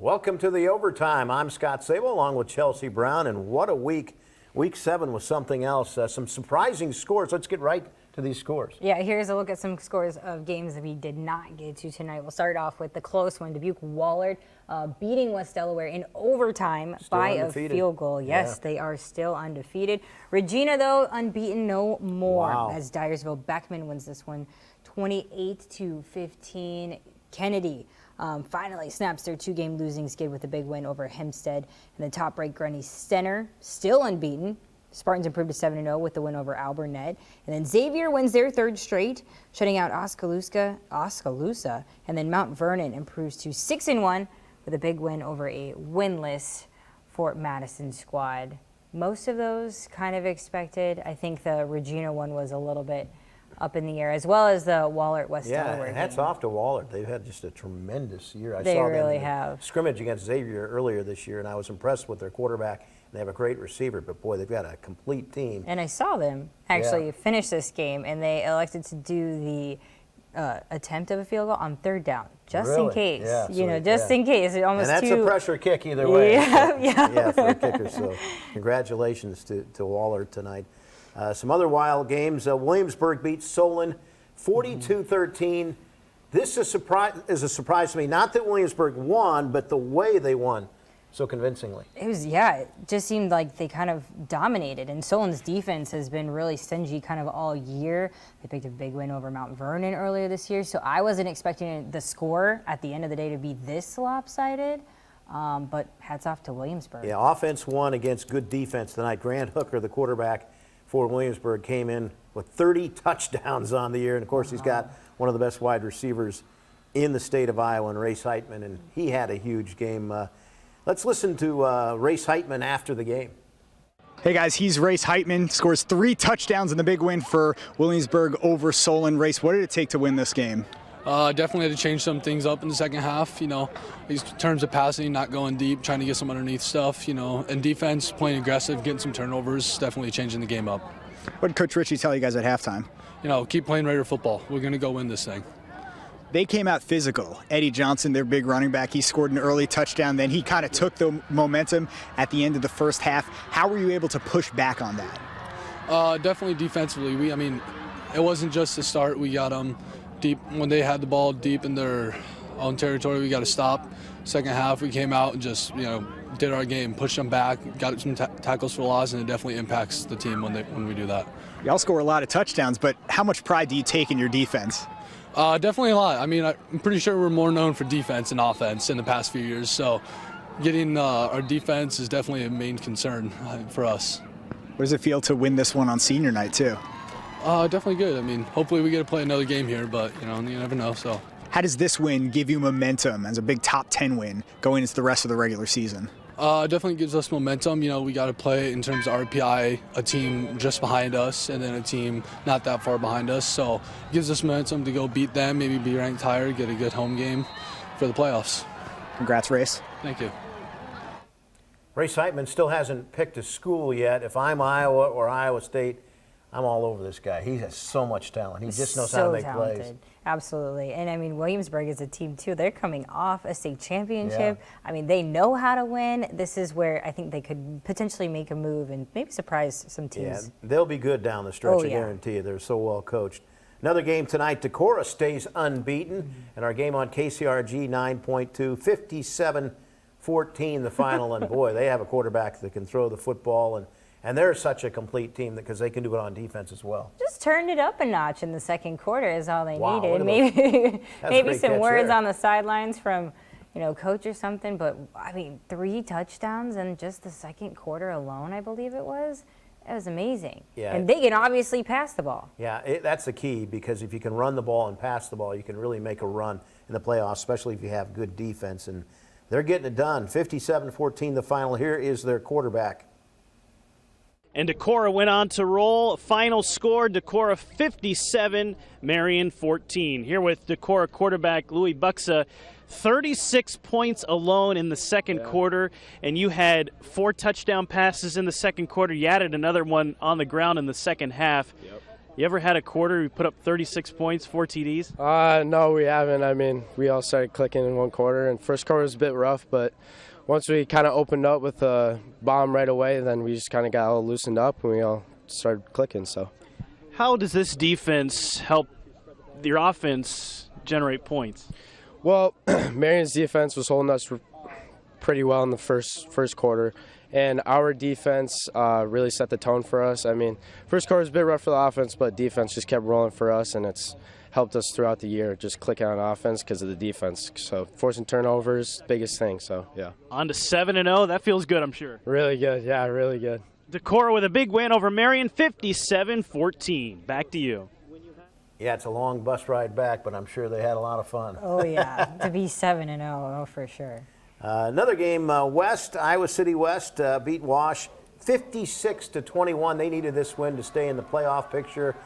Welcome to the Overtime. I'm Scott Sable along with Chelsea Brown, and what a week. Week 7 was something else. Some surprising scores. Let's get right to these scores. Yeah, here's a look at some scores of games that we did not get to tonight. We'll start off with the close one. Dubuque Wahlert beating West Delaware in overtime by a field goal. Yes, They are still undefeated. Regina, though, unbeaten no more. Wow. As Dyersville Beckman wins this one 28-15. Kennedy finally snaps their 2-game losing skid with a big win over Hempstead. And the top-ranked Grundy Stenner, still unbeaten. Spartans improved to 7-0 with the win over Albernet. And then Xavier wins their 3rd straight, shutting out Oskaloosa. And then Mount Vernon improves to 6-1 with a big win over a winless Fort Madison squad. Most of those kind of expected. I think the Regina one was a little bit up in the air, as well as the Wahlert West Delaware Yeah, hats game. off to Wahlert. They've had just a tremendous year. They saw really them have. Scrimmage against Xavier earlier this year, and I was impressed with their quarterback. They have a great receiver, but boy, they've got a complete team. And I saw them actually finish this game, and they elected to do the attempt of a field goal on 3rd down, just in case. Yeah, just in case. It almost and that's a pressure kick either way. Yeah, for a kicker. So congratulations to Wahlert tonight. Some other wild games. Williamsburg beats Solon 42-13. This is a surprise to me. Not that Williamsburg won, but the way they won so convincingly. It just seemed like they kind of dominated. And Solon's defense has been really stingy kind of all year. They picked a big win over Mount Vernon earlier this year. So I wasn't expecting the score at the end of the day to be this lopsided. But hats off to Williamsburg. Yeah, offense won against good defense tonight. Grant Hooker, the quarterback for Williamsburg, came in with 30 touchdowns on the year. And, of course, he's got one of the best wide receivers in the state of Iowa, and Race Heitman, and he had a huge game. Let's listen to Race Heitman after the game. Hey guys, he's Race Heitman, scores 3 touchdowns in the big win for Williamsburg over Solon. Race, what did it take to win this game? Definitely had to change some things up in the second half, in terms of passing, not going deep, trying to get some underneath stuff, and defense, playing aggressive, getting some turnovers, definitely changing the game up. What did Coach Ritchie tell you guys at halftime? Keep playing Raider football. We're going to go win this thing. They came out physical. Eddie Johnson, their big running back, he scored an early touchdown. Then he kind of took the momentum at the end of the first half. How were you able to push back on that? Definitely defensively. It wasn't just the start. We got them deep. When they had the ball deep in their own territory, we got to stop. Second half, we came out and just, did our game, pushed them back, got some tackles for loss, and it definitely impacts the team when we do that. Y'all score a lot of touchdowns, but how much pride do you take in your defense? Definitely a lot. I'm pretty sure we're more known for defense than offense in the past few years, so getting our defense is definitely a main concern for us. What does it feel to win this one on senior night, too? Definitely good. Hopefully we get to play another game here, but, you never know, so. How does this win give you momentum as a big top 10 win going into the rest of the regular season? Definitely gives us momentum. We got to play in terms of RPI, a team just behind us, and then a team not that far behind us. So it gives us momentum to go beat them, maybe be ranked higher, get a good home game for the playoffs. Congrats, Race. Thank you. Race Heitman still hasn't picked a school yet. If I'm Iowa or Iowa State, I'm all over this guy. He has so much talent. He just knows how to make plays. Absolutely. And Williamsburg is a team too. They're coming off a state championship. Yeah. They know how to win. This is where I think they could potentially make a move and maybe surprise some teams. Yeah, they'll be good down the stretch, I guarantee you. They're so well coached. Another game tonight, Decorah stays unbeaten. And our game on KCRG 9.2, 57-14 the final. And boy, they have a quarterback that can throw the football, and they're such a complete team because they can do it on defense as well. Just turned it up a notch in the second quarter is all they needed. Maybe some words on the sidelines from, coach or something. But 3 touchdowns in just the second quarter alone, I believe it was. It was amazing. Yeah. And they can obviously pass the ball. Yeah, that's the key, because if you can run the ball and pass the ball, you can really make a run in the playoffs, especially if you have good defense. And they're getting it done. 57-14 the final. Here is their quarterback. And Decorah went on to roll. Final score, Decorah 57, Marion 14. Here with Decorah quarterback Louis Buxa, 36 points alone in the second quarter, and you had 4 touchdown passes in the second quarter. You added another one on the ground in the second half. You ever had a quarter you put up 36 points, 4 TDs? No, we haven't. I mean, we all started clicking in one quarter, and first quarter was a bit rough, but once we kind of opened up with a bomb right away, then we just kind of got all loosened up, and we all started clicking. So, how does this defense help your offense generate points? Well, Marion's defense was holding us pretty well in the first quarter, and our defense really set the tone for us. I mean, first quarter was a bit rough for the offense, but defense just kept rolling for us, and it's helped us throughout the year, just clicking on offense because of the defense. So forcing turnovers, biggest thing, so yeah. On to 7-0, that feels good, I'm sure. Really good, yeah, really good. Decorah with a big win over Marion, 57-14. Back to you. Yeah, it's a long bus ride back, but I'm sure they had a lot of fun. Oh, yeah. To be 7-0, oh, for sure. Another game, Iowa City West beat Wash 56-21. They needed this win to stay in the playoff picture,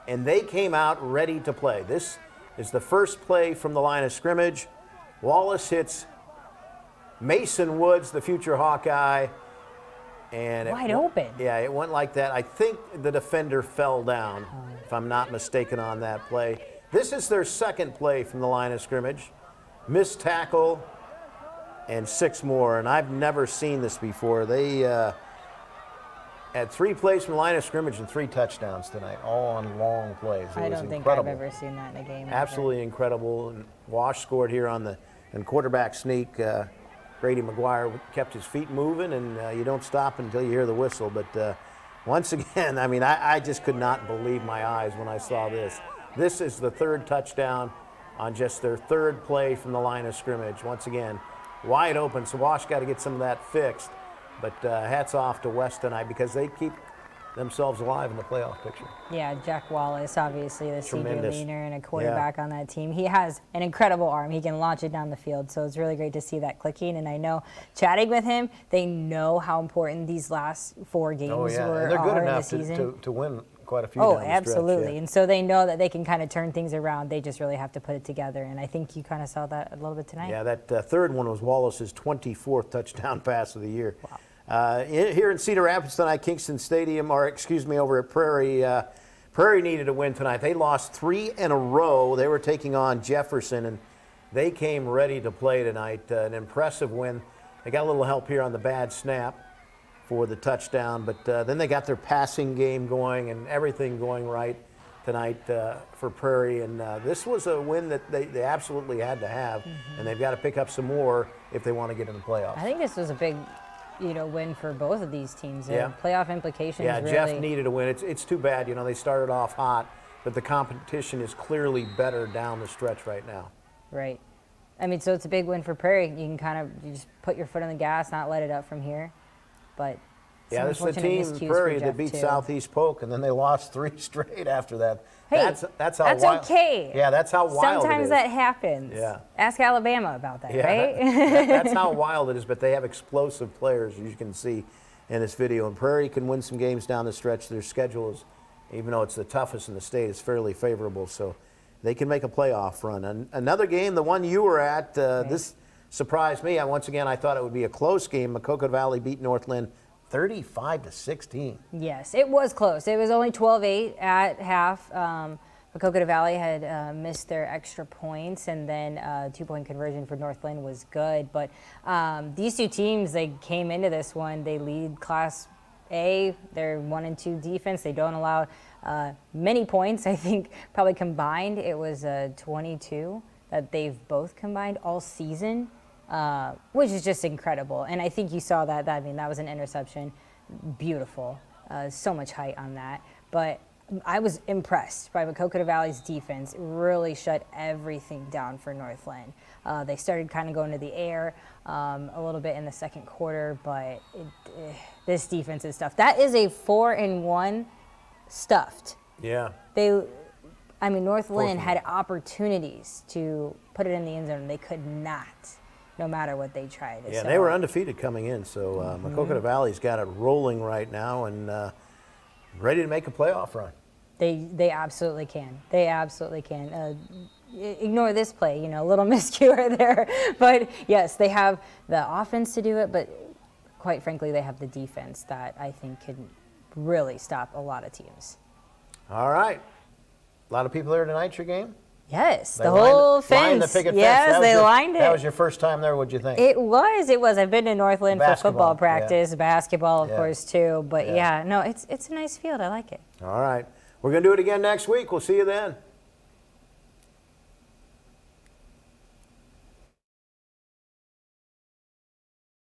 and they came out ready to play. This is the first play from the line of scrimmage. Wallace hits Mason Woods, the future Hawkeye. And Wide open. Yeah, it went like that. I think the defender fell down, if I'm not mistaken on that play. This is their second play from the line of scrimmage. Missed tackle and 6 more, and I've never seen this before. They had 3 plays from the line of scrimmage and 3 touchdowns tonight, all on long plays. I don't think I've ever seen that in a game. Absolutely incredible. And Wash scored here on the quarterback sneak. Grady McGuire kept his feet moving, and you don't stop until you hear the whistle. But once again, I mean, I just could not believe my eyes when I saw this. This is the 3rd touchdown on just their 3rd play from the line of scrimmage. Once again, wide open, so Wash got to get some of that fixed. But hats off to West tonight because they keep themselves alive in the playoff picture. Yeah, Jack Wallace, obviously the senior Tremendous. leader and a quarterback on that team. He has an incredible arm. He can launch it down the field, so it's really great to see that clicking. And I know, chatting with him, they know how important these last 4 games were and they're good in the enough season. to win quite a few. Oh, down the stretch, absolutely. yeah. And so they know that they can kind of turn things around. They just really have to put it together. And I think you kind of saw that a little bit tonight. Yeah, that 3rd one was Wallace's 24th touchdown pass of the year. Wow. Here in Cedar Rapids tonight, Kingston Stadium, over at Prairie. Prairie needed a win tonight. They lost 3 in a row. They were taking on Jefferson, and they came ready to play tonight. An impressive win. They got a little help here on the bad snap for the touchdown, but then they got their passing game going and everything going right tonight for Prairie. And this was a win that they absolutely had to have, and they've got to pick up some more if they want to get in the playoffs. I think this was a big win for both of these teams. Yeah. Playoff implications. Yeah, really. Jeff needed a win. It's too bad. They started off hot, but the competition is clearly better down the stretch right now. Right. I mean, so it's a big win for Prairie. You can you just put your foot on the gas, not let it up from here. But yeah, this is the team, Prairie, that beat Southeast Polk, and then they lost 3 straight after that. Hey, that's how that's wild. okay. Yeah, that's how wild Sometimes it is. that happens. Yeah. Ask Alabama about that, Yeah, right? that's how wild it is, but they have explosive players, as you can see in this video. And Prairie can win some games down the stretch. Their schedule is, even though it's the toughest in the state, is fairly favorable, so they can make a playoff run. Another game, the one you were at, this surprised me. Once again, I thought it would be a close game. Maquoketa Valley beat Northland 35-16. Yes, it was close. It was only 12-8 at half. Maquoketa Valley had missed their extra points, and then 2-point conversion for Northland was good. But these 2 teams, they came into this one, they lead Class A. They're 1-2 defense. They don't allow many points. I think probably combined it was 22 that they've both combined all season. Which is just incredible. And I think you saw that. I mean, that was an interception. Beautiful. So much height on that. But I was impressed by Maquoketa Valley's defense. It really shut everything down for Northland. They started kind of going to the air a little bit in the second quarter, but this defense is stuffed. That is a 4-1 stuffed. Yeah. Northland had opportunities to put it in the end zone. They could not. No matter what they tried. Yeah, they were undefeated coming in, so Maquoketa Valley's got it rolling right now and ready to make a playoff run. They absolutely can. They absolutely can. Ignore this play, a little miscue there. But yes, they have the offense to do it, but quite frankly, they have the defense that I think can really stop a lot of teams. All right. A lot of people there tonight, your game? Yes, They the whole lined fence. the picket fence. Yes, That was they your- lined it. That was your first time there, what'd you think? It was. I've been to Northland for Basketball, football yeah. practice, basketball, of Yeah. course, too. But Yeah. yeah, no, it's a nice field. I like it. All right. We're going to do it again next week. We'll see you then.